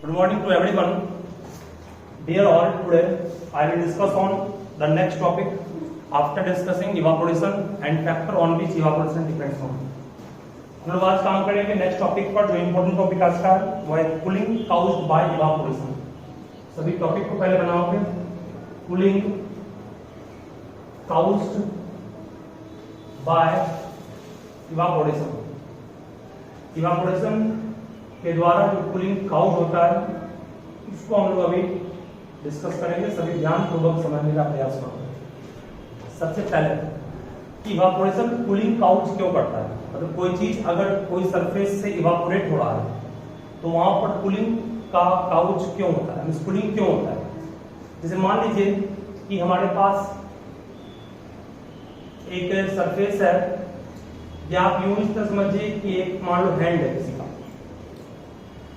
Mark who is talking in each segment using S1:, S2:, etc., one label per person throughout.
S1: Good morning to everyone. Dear all, today I will discuss on the next topic after discussing evaporation and factor on which evaporation depends on. हम लोग आज काम करेंगे next topic पर। जो important topic आज का वो है कूलिंग काउज्ड बाय इवापोरेशन। सभी टॉपिक को पहले बनाओगे। Cooling caused bye evaporation. Evaporation के द्वारा जो कूलिंग काउज होता है उसको हम लोग अभी डिस्कस करेंगे। सभी ध्यान पूर्वक समझने का प्रयास करो। सबसे पहले इवापोरेशन कूलिंग काउज क्यों करता है, मतलब कोई चीज अगर कोई सरफेस से इवापोरेट हो रहा है तो वहां पर कूलिंग का काउज क्यों होता है, मींस कूलिंग क्यों होता है। जैसे मान लीजिए कि हमारे पास एक सरफेस है, या आप यूं इस तरह समझिए कि एक मान लो हैंड है किसी का।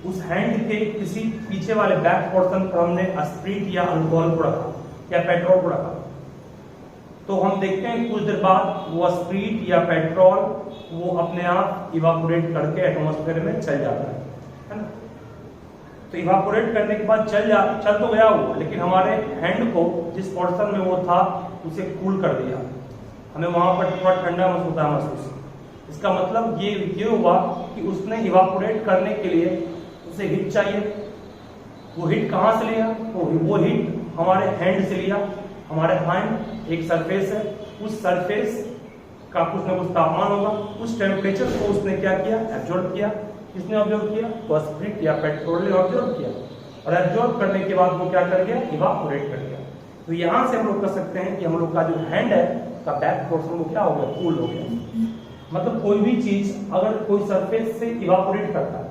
S1: उस हैंड के किसी पीछे वाले बैक पोर्शन पर हमने स्प्रिट या अल्कोहल को रखा या पेट्रोल को रखा, तो हम देखते हैं कुछ देर बाद वो स्प्रिट या पेट्रोल वो अपने आप इवापोरेट करके एटमॉस्फेयर में चल जाता है ना। तो इवापोरेट करने के बाद चल तो गया वो, लेकिन हमारे हैंड को जिस पोर्शन में वो था उसे कूल कर दिया, हमें वहां पर थोड़ा ठंडा महसूस। इसका मतलब ये हुआ कि उसने इवापोरेट करने के लिए उसे हीट चाहिए। वो हीट कहाँ से लिया, तो वो हीट हमारे हैंड से लिया। हमारे हैंड एक सरफेस है, उस सरफेस का कुछ ना कुछ तापमान होगा, उस टेम्परेचर को उसने क्या किया, एब्जॉर्ब किया। किसने ऑब्जर्व किया, तो स्प्रिट या पेट्रोल ने ऑब्जर्व किया, और एब्जॉर्ब करने के बाद वो क्या कर गया, इवापोरेट कर गया। तो यहाँ से हम लोग कह सकते हैं कि हम लोग का जो हैंड है का बैक पोर्शन वो क्या हो गया, कूल हो गया। मतलब कोई भी चीज अगर कोई सरफेस से इवापोरेट करता है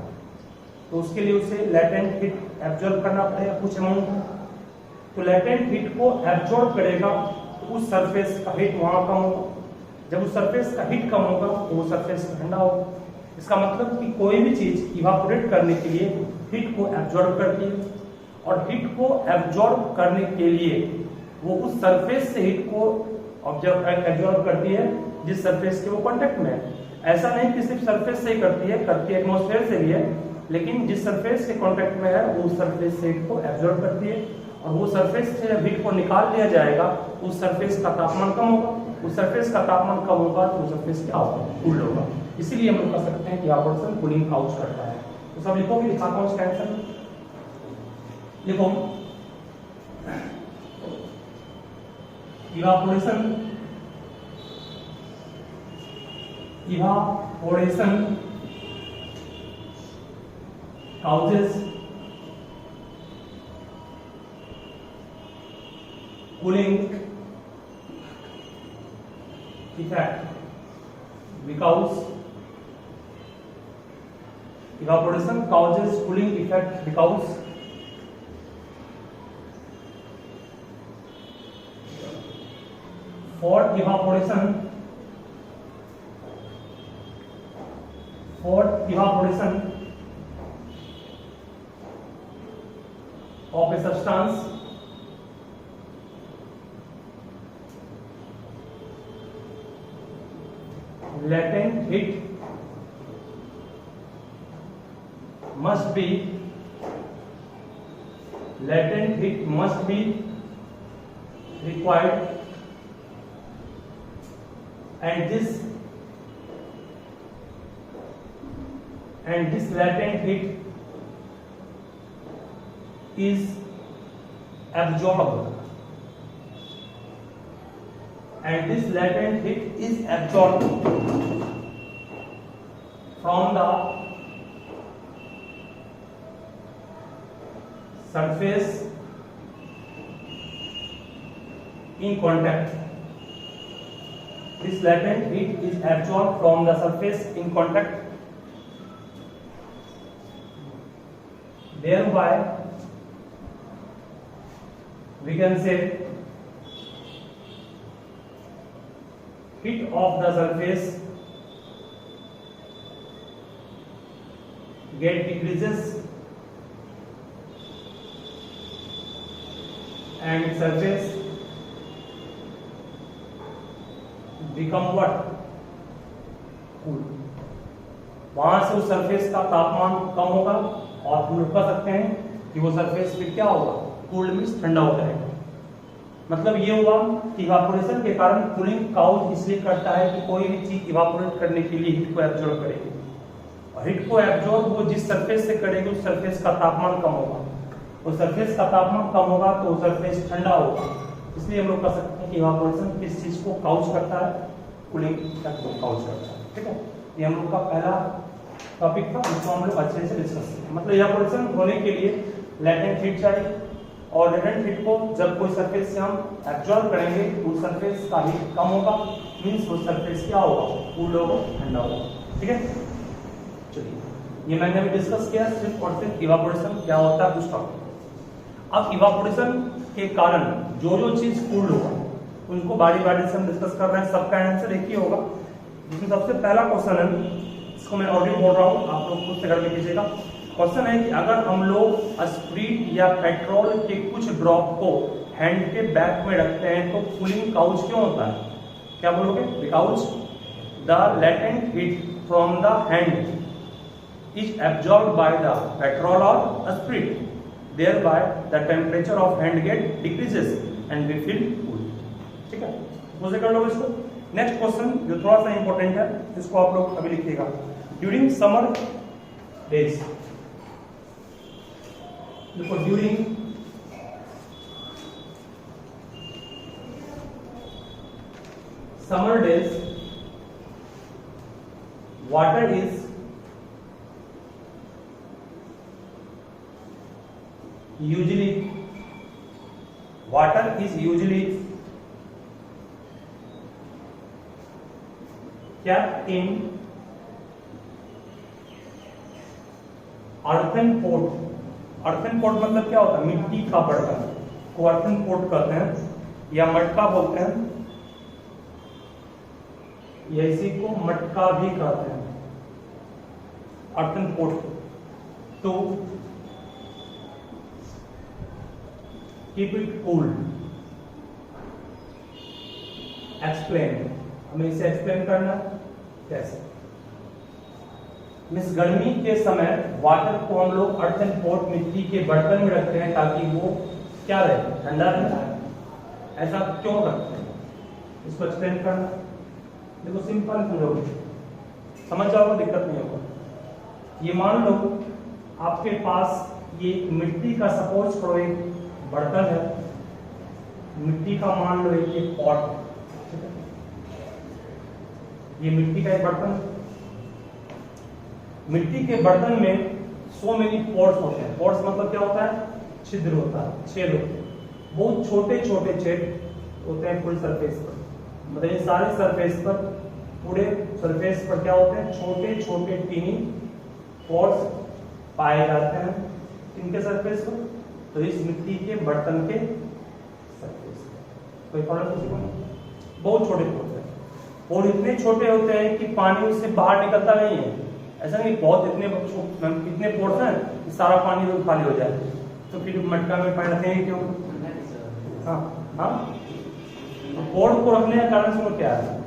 S1: तो उसके लिए उसे लेटेंट हीट एब्जॉर्ब करना पड़ेगा कुछ अमाउंट। तो लेटेंट हीट को एब्जॉर्ब करेगा तो उस सरफेस का हीट वहां कम होगा। जब उस सरफेस का हीट कम होगा तो वो सरफेस ठंडा होगा। इसका मतलब कि कोई भी चीज इवापोरेट करने के लिए हीट को एब्जॉर्ब करती है, और हीट को एब्जॉर्ब करने के लिए वो उस सरफेस से हीट को एब्जॉर्ब करती है जिस सरफेस के वो कांटेक्ट में है। ऐसा नहीं कि सिर्फ सरफेस से ही करती है एटमॉस्फेयर से भी है, लेकिन जिस सरफेस के कांटेक्ट में है वो सरफेस से हीट को एब्जॉर्ब करती है। और वो सरफेस से जब हीट को निकाल लिया जाएगा उस सरफेस का तापमान कम होगा। उस सरफेस का तापमान कम होगा तो सरफेस क्या होगा, कूल होगा। इसीलिए हम लोग कह सकते हैं कि इवापोरेशन कूलिंग काउज करता है। तो सब लिखोगे, दिखाता हूं इसका आंसर। लिखो evaporation causes cooling effect, because evaporation causes cooling effect because for evaporation of a substance latent heat must be required, and this latent heat is absorbed, from the surface in contact. This latent heat is absorbed from the surface in contact, thereby we can say heat of the surface get decreases and surface become what? Cool. वहां से उस surface का तापमान कम होगा और हम लोग कह सकते हैं कि वो सरफेस फिर क्या होगा, कूल्ड मीन्स ठंडा हो जाएगा। मतलब ये हुआ कि इवापोरेशन के कारण कूलिंग काउच इसलिए करता है कि कोई भी चीज इवापोरेट करने के लिए हीट को एब्जॉर्ब करेगी, और हीट को एब्जॉर्ब वो जिस सरफेस से करेगी उस सरफेस का तापमान कम होगा, उस सरफेस का तापमान कम होगा तो सरफेस ठंडा होगा। इसलिए हम लोग कह सकते हैं कि इवापोरेशन किस चीज को काउच करता है, कूलिंग को काउच करता है। ठीक है, ये हम लोग का पहला टॉपिक था, जिसको हम लोग अच्छे से डिस्कस करें। मतलब इवापोरेशन होने के लिए लेटेंट हीट चाहिए, और लेटेंट हीट को जब कोई सरफेस से हम एब्जॉर्ब करेंगे तो उस सरफेस का हीट कम होगा, मींस वो सरफेस क्या होगा, कूल्ड होगा, ठंडा होगा। ठीक है, चलिए ये मैंने अभी डिस्कस किया सिर्फ और सिर्फ इवापोरेशन क्या होता है उस टॉपिक। अब इवापोरेशन के कारण जो जो चीज कूल्ड होगा उनको बारी बारी से हम डिस्कस कर रहे हैं। सबका आंसर एक ही होगा, जिसमें सबसे पहला क्वेश्चन है, इसको मैं ऑलरेडी बोल रहा हूँ, आप लोग खुद से कर लीजिएगा। क्वेश्चन है कि अगर हम लोग स्प्रीट या पेट्रोल के कुछ ड्रॉप को हैंड के बैक में रखते हैं तो कूलिंग काउच क्यों होता है? क्या बोलोगे? Because the latent heat from the hand is absorbed by the petrol और spirit, thereby the temperature of hand get decreases and we feel cool। ठीक है, मुझे कर लो इसको। नेक्स्ट क्वेश्चन जो थोड़ा सा इंपॉर्टेंट है, इसको आप लोग अभी लिखिएगा। ड्यूरिंग समर डेज, देखो during summer days water is usually kept in earthen pot। earthen pot मतलब क्या होता है? मिट्टी का बर्तन को earthen pot कहते हैं, या मटका बोलते हैं, या इसी को मटका भी कहते हैं, earthen pot। तो keep it cool। एक्सप्लेन, हमें इसे एक्सप्लेन करना कैसे? मिस गर्मी के समय वाटर को हम लोग अर्थन पोट मिट्टी के बर्तन में रखते हैं ताकि वो क्या रहे, ठंडा रहे। ऐसा क्यों रखते हैं, इसको एक्सप्लेन करना। देखो सिंपल समझोगे, समझ जाओगे, दिक्कत नहीं होगा। ये मान लो आपके पास ये मिट्टी का सपोज करो एक बर्तन है, मिट्टी का मान लो एक पॉट, ये मिट्टी का एक बर्तन। मिट्टी के बर्तन में सो मेनी पोर्स होते हैं। पोर्स मतलब क्या होता है? छिद्र होता है, छेद होते हैं, बहुत छोटे छोटे छेद होते हैं फुल सरफेस पर। मतलब ये सारे सरफेस पर, पूरे सरफेस पर क्या होते हैं? छोटे छोटे टीनी पोर्स पाए जाते हैं। इनके सरफेस पर, तो इस मिट्टी के बर्तन के सरफेस कोई प्रॉब्लम किसी को नहीं, बहुत छोटे होते हैं, और इतने छोटे होते हैं कि पानी उससे बाहर निकलता नहीं है। ऐसा नहीं बहुत इतने पोर्स हैं कि सारा पानी तो खाली हो जाए, तो फिर मटका में पानी रखते हैं क्यों? हाँ हाँ, तो पोर्स को रखने का कारण सुनो क्या है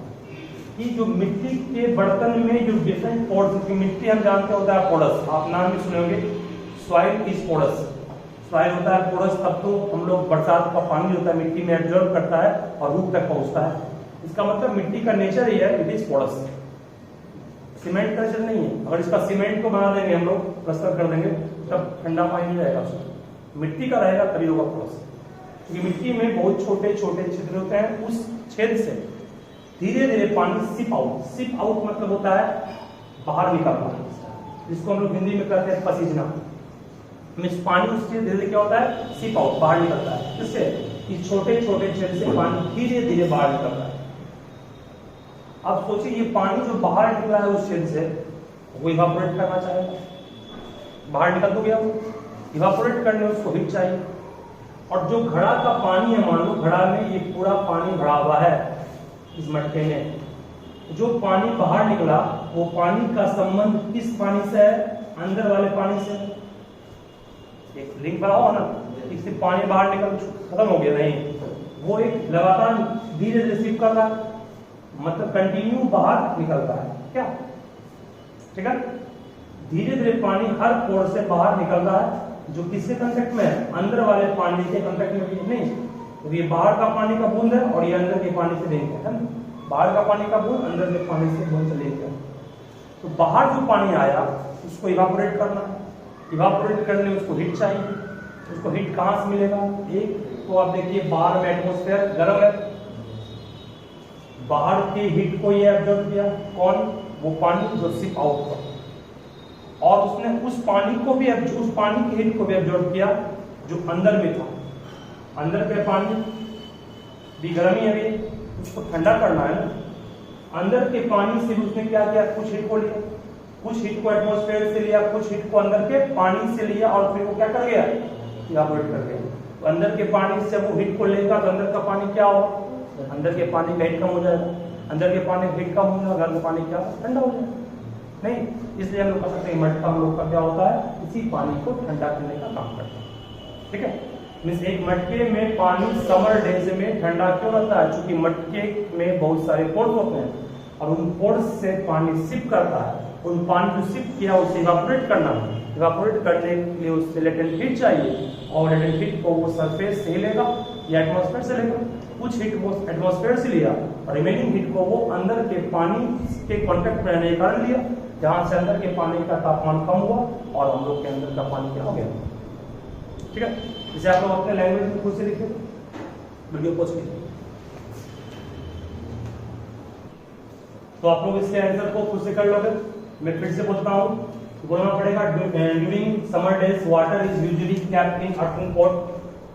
S1: कि जो मिट्टी के बर्तन में जो डिफरेंट पोर्स, मिट्टी हम जानते होता है पोरस, आप नाम भी सुनोगे, सॉइल इज पोरस। सॉइल होता है पोरस, तब तो हम लोग बरसात का पानी होता है मिट्टी में एब्जॉर्ब करता है और रूट तक पहुंचता है। इसका मतलब मिट्टी का नेचर ही है, इट इज पोरस। सीमेंट का नेचर नहीं है। अगर इसका सीमेंट को बना देंगे हम लोग, प्लास्टर कर देंगे, तब ठंडा पानी नहीं रहेगा उसमें, मिट्टी का रहेगा तभी होगा पोरस। क्योंकि मिट्टी में बहुत छोटे छोटे छिद्र होते हैं, उस छेद से धीरे धीरे पानी सिप आउट। सिप आउट मतलब होता है बाहर निकलना, जिसको हम लोग हिंदी में कहते हैं पसीजना। मीन्स पानी उससे धीरे धीरे क्या होता है? सिप आउट, बाहर निकलता है। इससे इस छोटे छोटे छेद से पानी धीरे धीरे बाहर निकलता है। अब सोचिए ये पानी जो बाहर निकला है उस छेद से, वो इवापोरेट करना चाहेगा, बाहर निकल तो गया, वो इवापोरेट करने उसको हीट चाहिए। और जो घड़ा का पानी है, मान लो घड़ा में ये पूरा पानी भरा हुआ है इस मटके में, जो पानी बाहर निकला वो पानी का संबंध किस पानी से है? अंदर वाले पानी से। एक लिंक बना हुआ ना, इससे पानी बाहर निकल खत्म हो गया, नहीं, वो एक लगातार धीरे धीरे सिप कर रहा है, मतलब कंटिन्यू बाहर निकलता है क्या? ठीक है, धीरे धीरे पानी हर पोर से बाहर निकल रहा है, जो किसके कांटेक्ट में है, अंदर वाले पानी के कांटेक्ट में भी नहीं, तो ये बाहर का पानी का बूंद है और ये अंदर के पानी से लिंक है ना, बाहर का पानी का बूंद अंदर के पानी से बूंद से लिंक है। तो बाहर जो पानी आया उसको इवापोरेट करना है, इवापोरेट करने में उसको हीट चाहिए, उसको हीट कहाँ से मिलेगा, एक तो आप देखिए बाहर में एटमॉस्फेयर गर्म है, बाहर की हीट को ये एब्जॉर्ब किया, कौन, वो पानी जो सिप आउट हुआ, और उसने उस पानी को भी उस पानी की हीट को भी एब्जॉर्ब किया जो अंदर में था। अंदर के पानी भी गर्मी है, भी उसको ठंडा करना है ना, अंदर के पानी से उसने क्या किया, कुछ हीट को लिया, कुछ हीट को एटमॉस्फेयर से लिया, कुछ हीट को अंदर के पानी से लिया, और फिर वो क्या कर गया, इवापोरेट कर गया। तो अंदर के पानी से वो हीट को लेगा तो अंदर का पानी क्या होगा, अंदर के पानी का हीट कम हो जाएगा, अंदर के पानी हीट कम होगा, अंदर का पानी क्या ठंडा हो जाएगा। नहीं, इसलिए हम लोग कह सकते हैं मटका हम लोग का क्या होता है, इसी पानी को ठंडा करने का काम करता है। ठीक है, मींस एक मटके में पानी समर डेज में ठंडा क्यों रहता है, क्योंकि मटके में बहुत सारे पोर्स होते हैं और उन पोर्स से पानी सिप करता है, उन पानी को सिप किया उसे इवापोरेट करना है, इवापोरेट करने के लिए उससे लेटेंट हीट चाहिए, और लेटेंट हीट को वो सरफेस से लेगा या एटमॉस्फेयर से लेगा, कुछ हीट वो एटमॉस्फेयर से लिया और रिमेनिंग हीट को वो अंदर के पानी के कांटेक्ट में रहने के कारण लिया, जहां से अंदर के पानी का तापमान कम हुआ और हम लोग के अंदर का पानी क्या हो गया। ठीक है, इसे आप लोग अपने लैंग्वेज में खुद से लिखिए, वीडियो पॉज कीजिए। तो आप लोग इसके आंसर को खुद से कर लोगे। मैं फिर से पूछता हूँ, बोलना पड़ेगा during summer days water is usually kept in earthen pot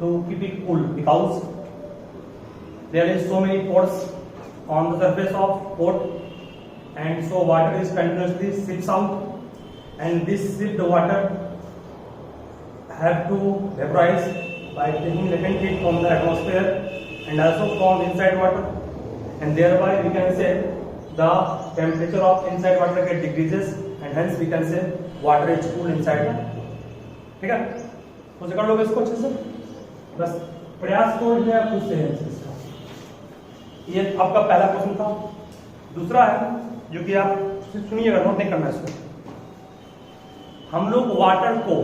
S1: to keep it cool because there is so many pores on the surface of pot and so water is continuously sips out and this sipped water have to vaporize by taking latent heat from the atmosphere and also from inside water, and thereby we can say the temperature of inside water get decreases and hence we can say water is cool inside the। ठीक है, तो कर लोगे इसको अच्छे से, बस प्रयास को जो खुद से है इसका। ये आपका पहला क्वेश्चन था। दूसरा है जो कि आप सुनिएगा, नोट नहीं करना इसको। हम लोग वाटर को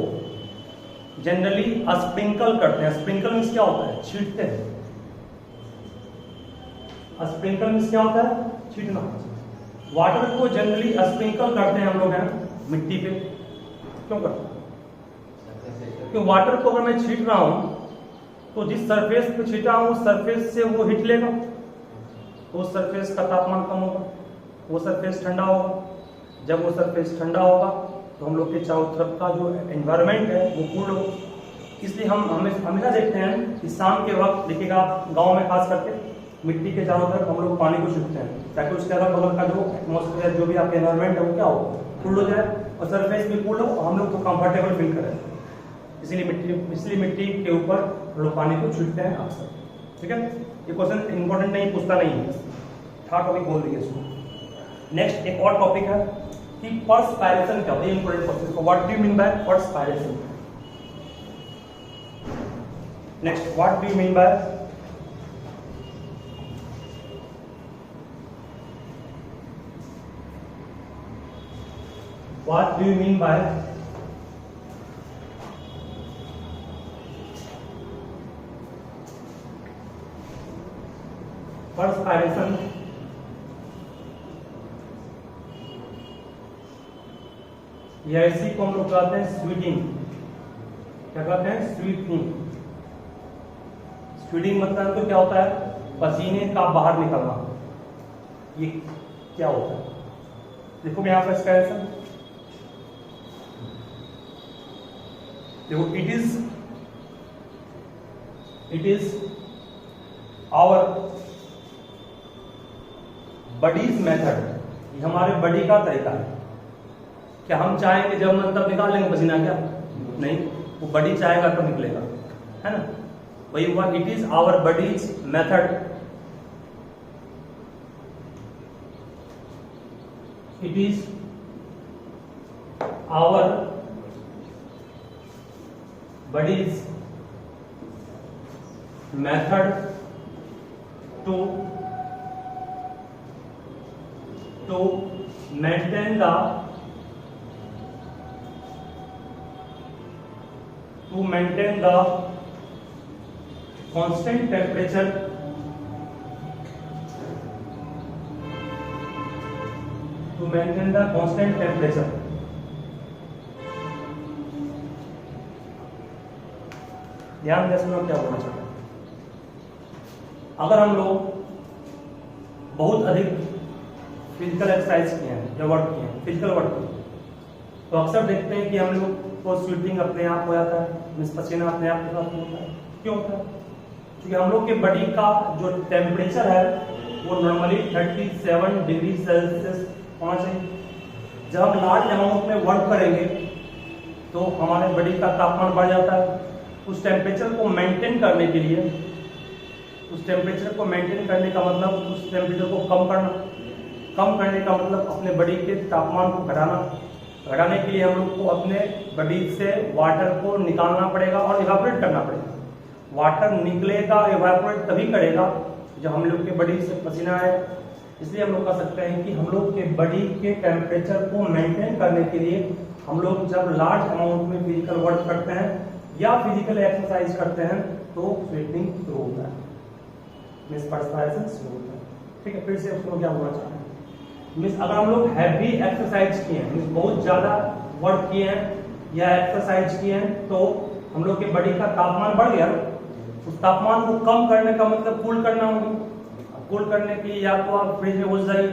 S1: जनरली स्प्रिंकल करते हैं। स्प्रिंकल मींस क्या होता है, छींटते हैं। स्प्रिंकल मींस क्या होता है, छींटना। वाटर को जनरली स्प्रिंकल करते हैं हम लोग हैं मिट्टी पे, क्यों करते हैं, क्योंकि वाटर को अगर मैं छींट रहा हूं तो जिस सरफेस पे छींटा हूं उस सरफेस से वो हीट लेगा, तो उस सरफेस का तापमान कम होगा, वो सरफेस ठंडा होगा। जब वो सरफेस ठंडा होगा तो हम लोग के चारों तरफ का जो एनवायरनमेंट है वो कूल होगा। इसलिए हम हमेशा देखते हैं कि शाम के वक्त देखिएगा आप गांव में खास करके मिट्टी के चारों तरफ हम लोग पानी को छींटते हैं ताकि उसके अगल बगल का जो एटमॉस्फेयर जो भी आपका एनवायरनमेंट है वो क्या हो, कूल हो जाए और सरफेस भी कूल हो, हम लोग तो कंफर्टेबल फील करें। इसलिए मिट्टी के ऊपर हम लोग पानी को छींटते हैं अक्सर। ठीक है, ये क्वेश्चन इंपॉर्टेंट नहीं, पूछता नहीं है, था टॉपिक बोल दिए इसको। नेक्स्ट एक और टॉपिक है कि पर्सपायरेशन क्या होता है, important question. What do you mean by perspiration? Next, what do you mean by perspiration? या इसी को हम लोग कहते हैं स्वीटिंग। क्या कहते हैं, स्वीटिंग। स्वीटिंग मतलब तो क्या होता है, पसीने का बाहर निकलना। ये क्या होता है, देखो यहां पर इसका आंसर देखो, it is our body's method. ये हमारे बडी का तरीका है। क्या हम चाहेंगे जब मन तब निकाल लेंगे पसीना? क्या नहीं, वो बडी चाहेगा तब निकलेगा, है ना। वही हुआ, it is our body's method, it is our body's method to maintain the to maintain the constant temperature ध्यान दें सुनो क्या बोलना चाहते हैं। अगर हम लोग बहुत अधिक फिजिकल एक्सरसाइज किए हैं या वर्क किए हैं, फिजिकल वर्क किए हैं, तो अक्सर देखते हैं कि हम लोग को स्वेटिंग अपने आप हो जाता है, मीन्स पसीना अपने आप होता है। क्यों होता है? क्योंकि हम लोग के बॉडी का जो टेम्परेचर है वो नॉर्मली 37 डिग्री सेल्सियस होना चाहिए। जब हम लार्ज अमाउंट में वर्क करेंगे तो हमारे बॉडी का तापमान बढ़ जाता है। उस टेम्परेचर को मेंटेन करने के लिए, उस टेम्परेचर को मेंटेन करने का मतलब उस टेम्परेचर को कम करने का मतलब अपने बॉडी के तापमान को घटाने के लिए हम लोग को अपने बॉडी से वाटर को निकालना पड़ेगा और इवापोरेट करना पड़ेगा। वाटर निकलेगा, इवापोरेट तभी करेगा जब हम लोग के बॉडी से पसीना आए। इसलिए हम लोग कह सकते हैं कि हम लोग के बॉडी के टेम्परेचर को मेंटेन करने के लिए हम लोग जब लार्ज अमाउंट में फिजिकल वर्क करते हैं या फिजिकल एक्सरसाइज करते हैं तो स्वेटिंग शुरू होता है, मींस परस्पिरेशन शुरू होता है। ठीक है, फिर से उसको क्या बोलना चाहते हैं, मींस अगर हम लोग हैवी एक्सरसाइज किए हैं, मींस बहुत ज्यादा वर्क किए हैं या एक्सरसाइज किए हैं, तो हम लोग के बॉडी का तापमान बढ़ गया। उस तापमान को कम करने का मतलब कूल करना होगा। कूल करने के लिए या तो आप फ्रिज में घुस जाइए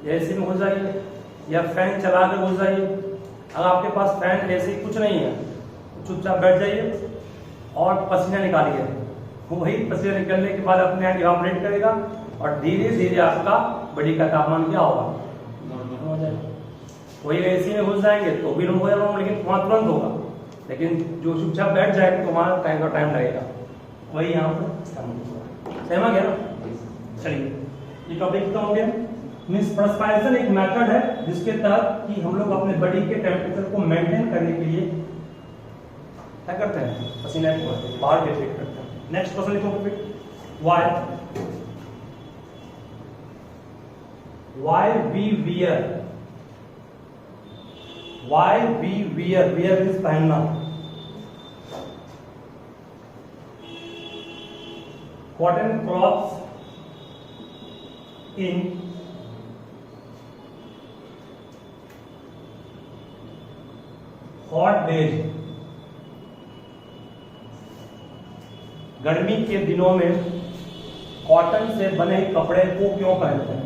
S1: या एसी में घुस जाइए या फैन चला कर घुस जाइए। अगर आपके पास फैन एसी कुछ नहीं है तो चुपचाप बैठ जाइए और पसीना निकालिए। वही पसीना निकलने के बाद अपने आप इवापोरेट करेगा और धीरे धीरे आपका बॉडी का तापमान क्या होगा, नॉर्मल हो जाएगा। वही एसी में घुस जाएंगे तो भी हो जाएगा, लेकिन वहाँ तुरंत होगा। लेकिन जो चुपचाप बैठ जाएगा तो वहाँ टाइम लगेगा। वही यहाँ पर सहमा गया ना। चलिए, ये टॉपिक खत्म हो गया। मींस परस्पिरेशन एक मेथड है जिसके तहत कि हम लोग अपने बॉडी के टेम्परेचर को मेंटेन करने के लिए क्या करते हैं, पसीने को बाहर डिफ्लेक्ट करते हैं। नेक्स्ट क्वेश्चन लिखो फिर, why we wear means पहनना। Cotton clothes in hot days, गर्मी के दिनों में कॉटन से बने कपड़े को क्यों पहनते हैं?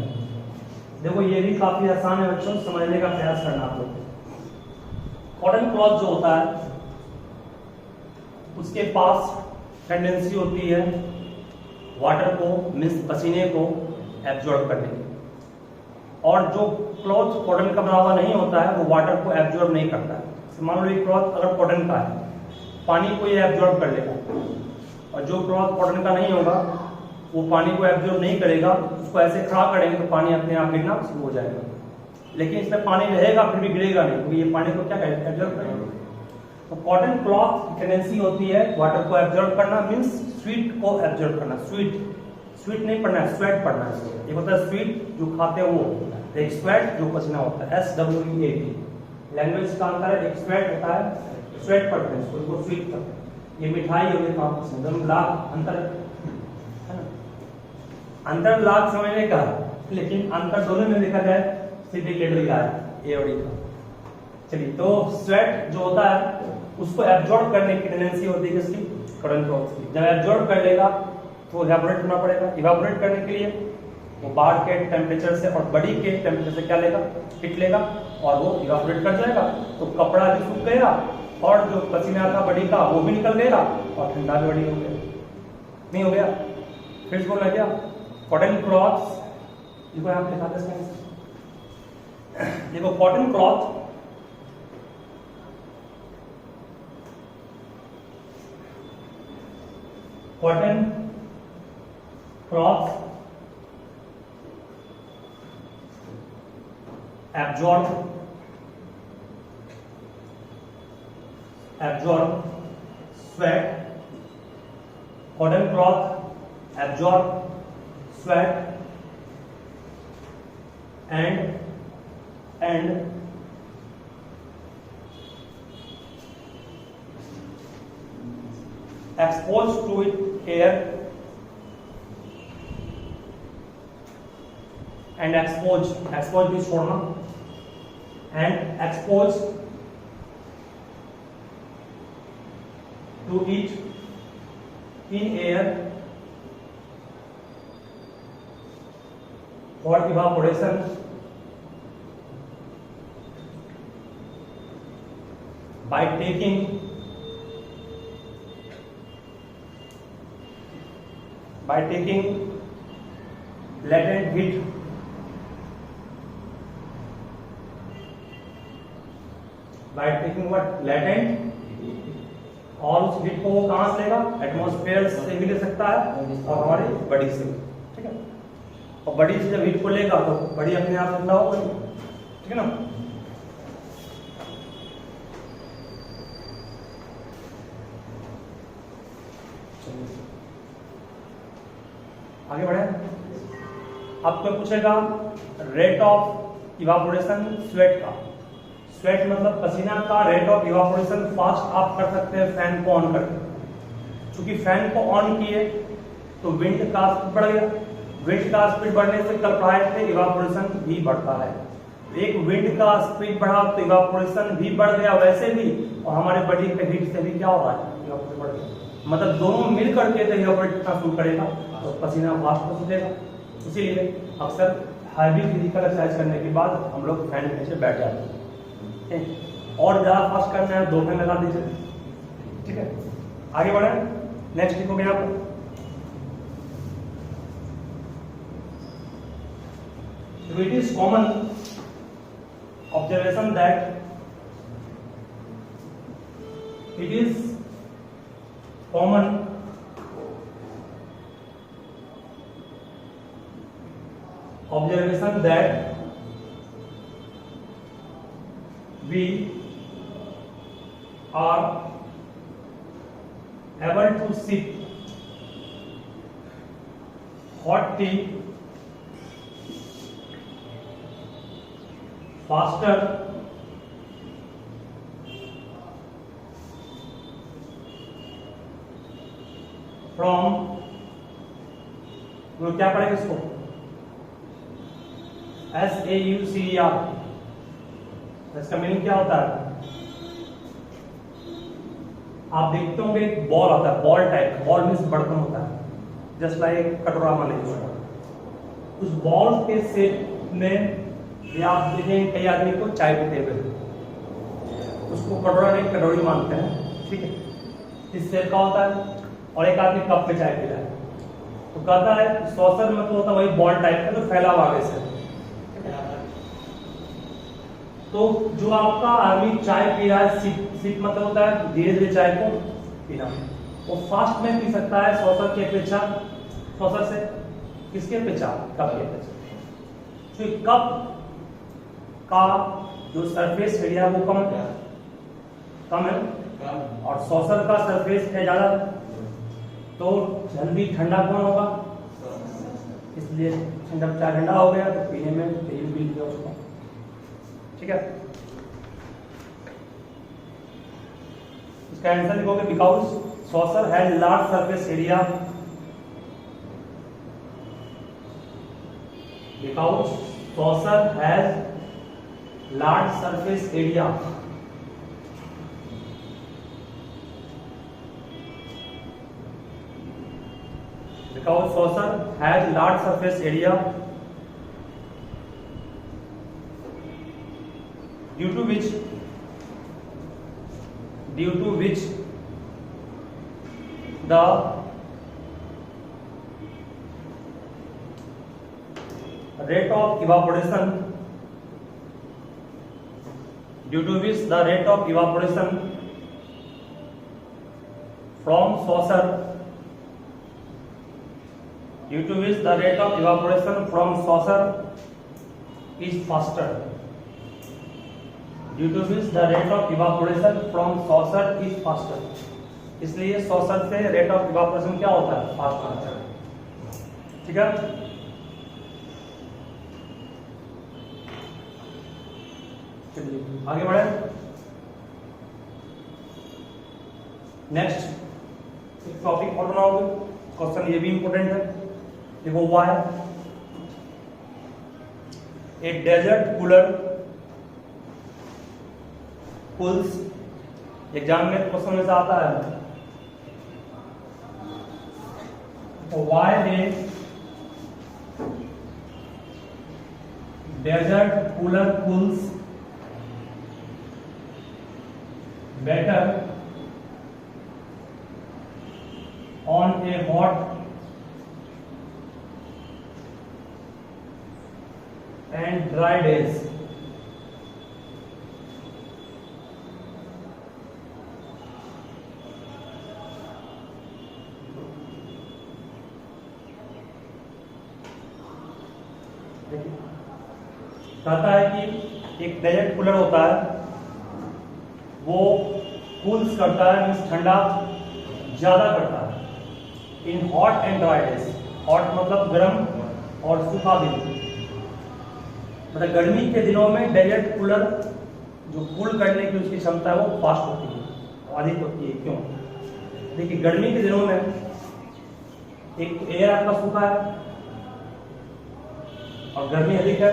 S1: देखो ये भी काफी आसान है बच्चों, समझने का प्रयास करना आप लोग। कॉटन क्लॉथ जो होता है उसके पास टेंडेंसी होती है वाटर को, मींस पसीने को एब्जॉर्ब करने की, और जो क्लॉथ कॉटन का बना हुआ नहीं होता है वो वाटर को एब्जॉर्ब नहीं करता है। मान लो ये क्लॉथ अगर कॉटन का है, पानी को ये एब्जॉर्ब कर लेगा, और जो क्लॉथ कॉटन का नहीं होगा वो पानी को एब्जॉर्ब नहीं करेगा। उसको ऐसे खड़ा करेंगे तो पानी अपने आप गिरना शुरू हो जाएगा। लेकिन इसमें पानी रहेगा फिर भी गिरेगा नहीं, क्योंकि ये पानी को क्या करेगा, एब्जॉर्ब करेगा। तो कॉटन क्लॉथ की टेंडेंसी होती है वाटर को एब्जॉर्ब करना, मींस स्वीट को एब्जॉर्ब करना। स्वीट नहीं पढ़ना है, स्वेट पढ़ना है। एक होता है स्वीट जो खाते हैं वो, एक स्वेट जो पसीना होता है, SWEAT। लैंग्वेज का अंतर है, एक स्वेट होता है, स्वेट पढ़ते हैं उसको स्वीट पढ़ते हैं। ये मिठाई हो गई काम पसंद लाख अंतर है ना, अंतर लाख समझने का, लेकिन अंतर दोनों में देखा जाए सीधे लेडल का है, ए और ई का। चलिए, तो स्वेट जो होता है उसको एब्जॉर्ब करने की टेंडेंसी होती है किसकी, कॉटन क्लॉथ की। जब एब्जॉर्ब कर लेगा तो इवापोरेट करना पड़ेगा। इवापोरेट करने के लिए वो बाहर के टेम्परेचर से और बॉडी के टेम्परेचर से क्या लेगा, हिट लेगा और वो इवापोरेट कर जाएगा। तो कपड़ा भी सूख गया और जो पसीना था बॉडी का वो भी निकल गया और ठंडा भी बॉडी हो गया, नहीं हो गया। फिर बोला क्या, कॉटन क्लॉथ्स, देखो यहाँ पे लिखा था, देखो cotton cloth absorb sweat. Cotton cloth absorb sweat and exposed to it air and exposed भी छोड़ना, and exposed to it in air for evaporation by taking latent heat latent, और उस हीट को वो कहां से लेगा? एटमॉस्फेयर से भी ले सकता है और हमारी बॉडी से भी, ठीक है। और बॉडी से जब हीट को लेगा तो बॉडी अपने आप ठंडा होगा, ठीक है ना। आगे बढ़े। अब तो पूछेगा रेट ऑफ इवापोरेशन स्वेट का। स्वेट मतलब पसीना का रेट ऑफ इवापोरेशन फास्ट आप कर सकते हैं फैन को ऑन करके। चूंकि फैन को ऑन किए तो विंड का स्पीड बढ़ गया, विंड का स्पीड बढ़ने से कल्पनाएं से इवापोरेशन भी बढ़ता है। एक विंड का स्पीड बढ़ा तो इवापोरेशन भी बढ़ गया वैसे भी, और हमारे बॉडी के हीट से भी क्या हो रहा है? इवापोरेशन बढ़ गया। मतलब दोनों मिल करके तो इवापोरेट करना शुरू करेगा तो पसीना फास्ट हो जाएगा। इसीलिए अक्सर हैवी फिजिकल एक्सरसाइज करने के बाद हम लोग फैन के नीचे बैठ जाते हैं। और ज्यादा फास्ट करना है 2 फैन लगा दीजिए, ठीक है। आगे बढ़े। नेक्स्ट लिखोगे आप it is common observation that it is common observation that we are able to sip hot tea faster from, क्या पढ़ेंगे इसको? SAUCER। इसका मीनिंग क्या होता है? आप देखते होंगे एक बॉल आता है, बॉल टाइप, बॉल मीन्स बर्तन होता है, जस्ट लाइक कटोरा मान लीजिए। उस बॉल के शेप में या आप देखेंगे कई आदमी को चाय पीते हुए, उसको कटोरा नहीं कटोरी मानते हैं, ठीक है। इस शेप का होता है। और एक आदमी कप में चाय पी रहा है तो कहता है सॉसर मतलब होता है वही बॉल टाइप का, तो फैला हुआ आगे से। तो जो आपका आदमी चाय पी रहा है, सिप मतलब होता है धीरे धीरे चाय को पीना, वो फास्ट में पी सकता है सॉसर के अपेक्षा। सॉसर से किसके अपेक्षा? कप के अपेक्षा। तो कप का जो सरफेस एरिया वो कम है और सॉसर का सरफेस है ज्यादा, तो जल्दी ठंडा कौन होगा? इसलिए जब चाय ठंडा हो गया तो पीने में तेल भी हो चुका, ठीक है। इसका आंसर लिखोगे because saucer has large surface area, because saucer has large surface area because saucer has large surface area due to which the rate of evaporation from saucer due to which the rate of evaporation from saucer is faster, due to which the rate of evaporation from saucer is faster। इसलिए saucer से rate of evaporation क्या होता है? Fast होता है, ठीक है। चलिए आगे बढ़े। नेक्स्ट एक टॉपिक और बनाओगे, क्वेश्चन ये भी इंपॉर्टेंट है। देखो why a desert cooler cools, exam में क्वेश्चन में से आता है, तो why a desert cooler cools better on a hot and dry days. कहता है कि एक डेजर्ट कूलर होता है, वो कूल्स करता है, मीन्स ठंडा ज्यादा करता है in hot and dry days. Hot मतलब गर्म और सूखा दिन, मतलब गर्मी के दिनों में डेजर्ट कूलर जो कूल करने की उसकी क्षमता है वो फास्ट होती है, अधिक होती है। क्यों? देखिए गर्मी के दिनों में एक एयर आपका सूखा है और गर्मी अधिक है,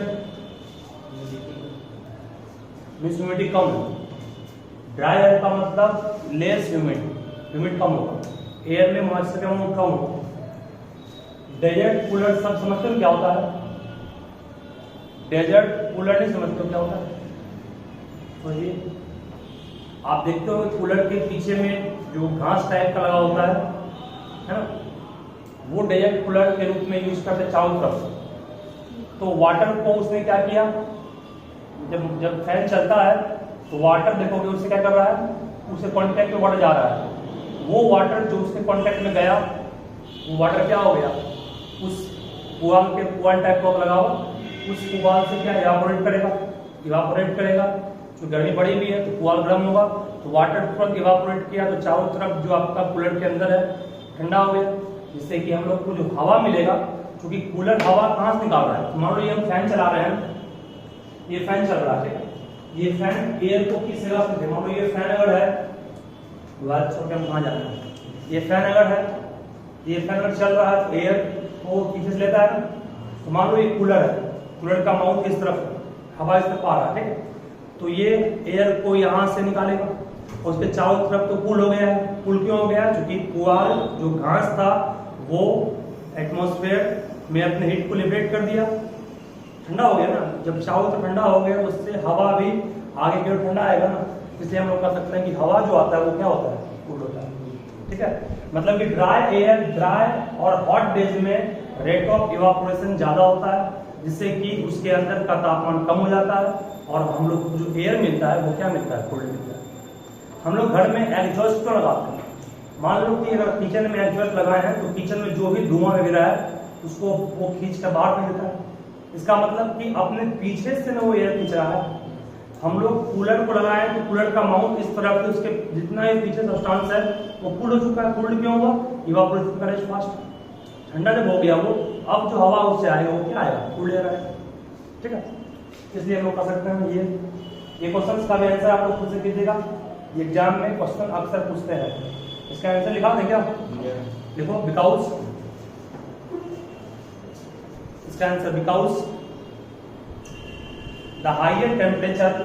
S1: मीन्स ह्यूमिडिटी कम है। ड्राई एयर का मतलब लेस ह्यूमिड कम होगा, एयर में मॉइस्चर अमाउंट कम होगा। डेजर्ट कूलर सब समझते हो क्या होता है? डेजर्ट कूलर नहीं समझते हो क्या होता है? तो ये आप देखते हो कूलर के पीछे में जो घास टाइप का लगा होता है ना, वो डेजर्ट कूलर के रूप में यूज करते चारों तरफ। तो वाटर को उसने क्या किया, जब फैन चलता है तो वाटर देखोगे उससे क्या कर रहा है, उससे कांटेक्ट में वाटर जा रहा है। वो वाटर जो उसके कांटेक्ट में गया, वो वाटर क्या हो गया, उस पुआल टाइप का लगा हुआ, उस पुआल से क्या इवापोरेट करेगा। जो गर्मी बढ़ी हुई है तो पुआल गर्म होगा, तो वाटर तुरंत इवापोरेट किया, तो चारों तरफ जो आपका कूलर के अंदर है ठंडा हो गया, जिससे कि हम लोग को जो हवा मिलेगा, क्योंकि कूलर हवा कहाँ से निकाल रहा है। मान लो ये हम फैन चला रहे हैं, ये फैन चल रहा है, ठीक है, ये फैन एयर को किस जगह से, मान लो ये फैन अगर है, छोड़ के हम कहाँ जाते हैं, ये फैन अगर है, ये फैन अगर चल रहा है तो एयर को पीछे से लेता है। तो मान लो ये कूलर है, कूलर का माउथ इस तरफ है, हवा इस तरफ आ रहा है, ठीक है, तो ये एयर को यहाँ से निकालेगा, उसके चारों तरफ तो कूल हो गया है। कूल क्यों हो गया? क्योंकि पुआल जो घास था वो एटमॉस्फेयर में अपने हीट को लिबरेट कर दिया, ठंडा हो गया ना। जब चारों तरफ ठंडा हो गया तो उससे हवा भी आगे की ओर ठंडा आएगा ना, इसलिए हम लोग कह सकते हैं कि हवा जो आता है वो क्या होता है, कूल होता है, ठीक है। मतलब कि ड्राई और हॉट डेज में रेट ऑफ इवापोरेशन ज्यादा होता है, जिससे कि उसके अंदर का तापमान कम हो जाता है और हम लोग को जो एयर मिलता है वो क्या मिलता है, कोल्ड मिलता है। हम लोग घर में एग्जॉस्ट क्यों लगाते हैं? मान लो कि अगर किचन में एग्जॉस्ट लगाए हैं तो किचन में जो भी धुआं वगैरह है उसको वो खींच कर बाहर फेंक देता है। इसका मतलब कि अपने पीछे से ना वो एयर खींच रहा है। हम लोग कूलर को लगाए तो कूलर का माउथ इस तरफ से, उसके जितना ये पीछे सब्सटेंस है वो कूल हो चुका है। कूल्ड क्यों हुआ? इवापोरेशन का रेट फास्ट, ठंडा जब हो गया वो, अब जो हवा उससे आएगा वो क्या आएगा, कूल एयर आएगा, ठीक है। इसलिए हम लोग कह सकते हैं ये क्वेश्चन का भी आंसर आप लोग खुद से कीजिएगा। एग्जाम में क्वेश्चन अक्सर पूछते हैं, इसका आंसर लिखा दें क्या? लिखो बिकॉज, इसका answer because the higher temperature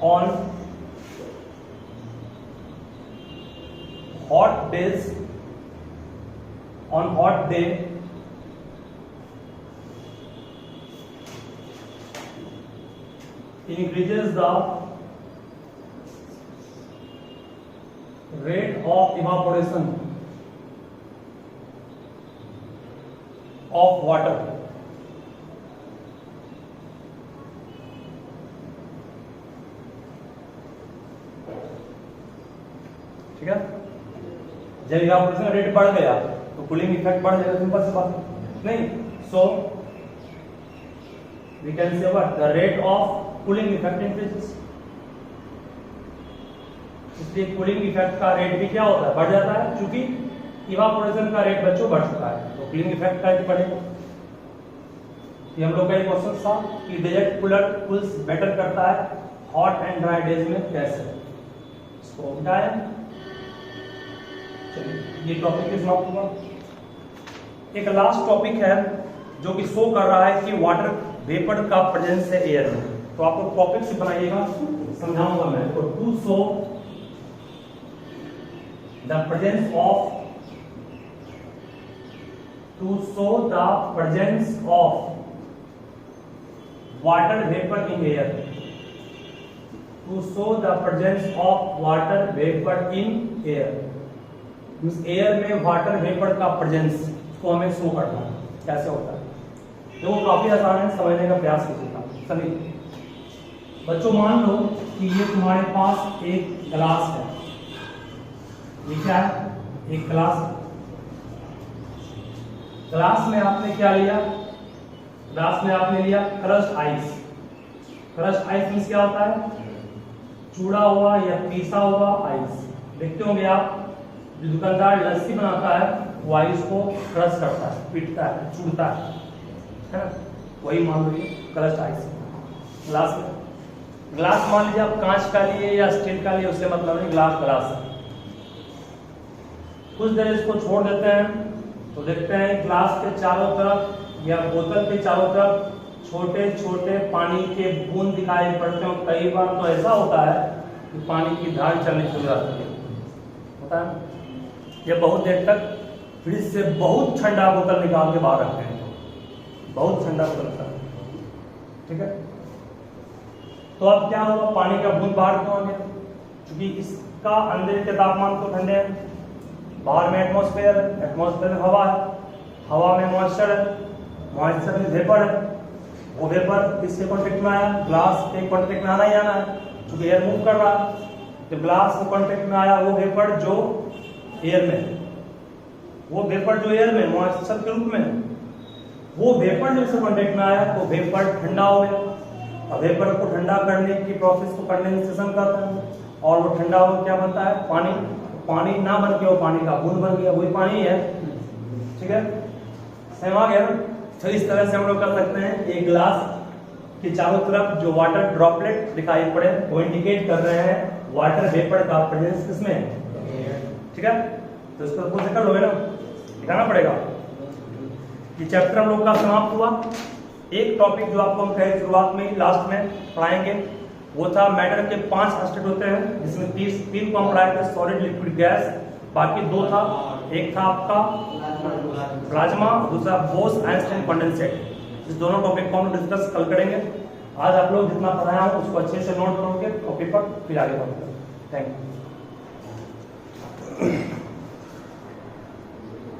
S1: on hot days, on hot day increases the rate of evaporation of water. ठीक है, जब इवापोरेशन का रेट बढ़ गया तो कूलिंग इफेक्ट बढ़ जाएगा, सिंपल सी बात नहीं। So we can say what, the rate of cooling effect increases. इसलिए कूलिंग इफेक्ट का रेट भी क्या होता है, बढ़ जाता है, क्योंकि इवापोरेशन का रेट बच्चों बढ़ चुका है, तो कूलिंग इफेक्ट का बढ़ेगा। ये हम लोग का एक क्वेश्चन था कि डिजेक्ट कूलर कूल्स बेटर करता है हॉट एंड ड्राई डेज में कैसे, इसको उठाया। चलिए ये टॉपिक समाप्त हुआ। एक लास्ट टॉपिक है जो कि शो कर रहा है कि वाटर वेपर का प्रेजेंस है एयर में, तो आपको टॉपिक से बनाइएगा, समझाऊंगा मैं। तो to show the presence of water vapor in air, to show the presence of water vapor in air, means air में वाटर वेपर का प्रेजेंस को हमें शो करना है, कैसे होता है। तो वो काफी आसान है, समझने का प्रयास कीजिएगा। चलिए बच्चों मान लो कि ये तुम्हारे पास एक ग्लास है, ये क्या है, एक ग्लास। ग्लास में आपने क्या लिया, ग्लास में आपने लिया crush ice. Crush ice means क्या होता है, चूड़ा हुआ या पीसा हुआ आइस। देखते होंगे आप, जो दुकानदार लस्सी बनाता है वो आइस को क्रश करता है, पीटता है, चूड़ता है ना, वही मान लो ये क्रश आइस ग्लास में। ग्लास मान लीजिए आप कांच का लिए या स्टील का लिए, उससे मतलब नहीं, ग्लास ग्लास है। कुछ देर इसको छोड़ देते हैं तो देखते हैं ग्लास के चारों तरफ या बोतल के चारों तरफ छोटे छोटे पानी के बूंद दिखाई पड़ते हैं। कई बार तो ऐसा होता है कि पानी की धार चलनी शुरू हो जाती है, होता है। ये बहुत देर तक फ्रिज से बहुत ठंडा बोतल निकाल के बाहर रखते हैं, बहुत ठंडा बोतल, ठीक है। तो अब क्या हुआ, पानी का बूंद बाहर क्यों आ गया, क्योंकि इसका अंदर के तापमान तो ठंडे हैं, बाहर में एटमॉस्फेयर है, एटमॉस्फेयर में हवा है, हवा में मॉइस्चर है, मॉइस्चर में वेपर है। वो वेपर किसके कांटेक्ट में आया, ग्लास के कांटेक्ट में आना ही आना है, क्योंकि एयर मूव कर रहा है। जब ग्लास के कांटेक्ट में आया वो वेपर जो एयर में, वो वेपर जो एयर में मॉइस्चर के रूप में, वो वेपर जब से कांटेक्ट में आया तो वेपर ठंडा हो गया। अब वेपर को ठंडा करने की प्रोसेस को कंडेंसेशन कहते हैं, और वो ठंडा हो क्या बनता है, पानी। पानी ना बन के वो पानी का बूंद बन गया, वही पानी है, ठीक है, सेम आ गया। तो इस तरह से हम लोग कर सकते हैं, एक ग्लास के चारों तरफ जो वाटर ड्रॉपलेट दिखाई पड़े वो इंडिकेट कर रहे हैं वाटर वेपर का प्रेजेंस किसमें है, ठीक है। तो इसको खुद से कर लोगे ना, दिखाना पड़ेगा। ये चैप्टर हम लोग का समाप्त हुआ। एक टॉपिक जो आपको हम कहे शुरुआत में लास्ट में पढ़ाएंगे वो था मैटर के 5 स्टेट होते हैं, जिसमें 3 को हम पढ़ाए थे, सॉलिड, लिक्विड, गैस। बाकी 2 था, एक था आपका प्लाज्मा, दूसरा बोस-आइंस्टाइन कंडेंसेट। इस दोनों टॉपिक को हम डिस्कस कल करेंगे। आज आप लोग जितना पढ़ाया हो उसको अच्छे से नोट करोगे, टॉपिक पर फिर आगे बढ़ोगे। Thank you.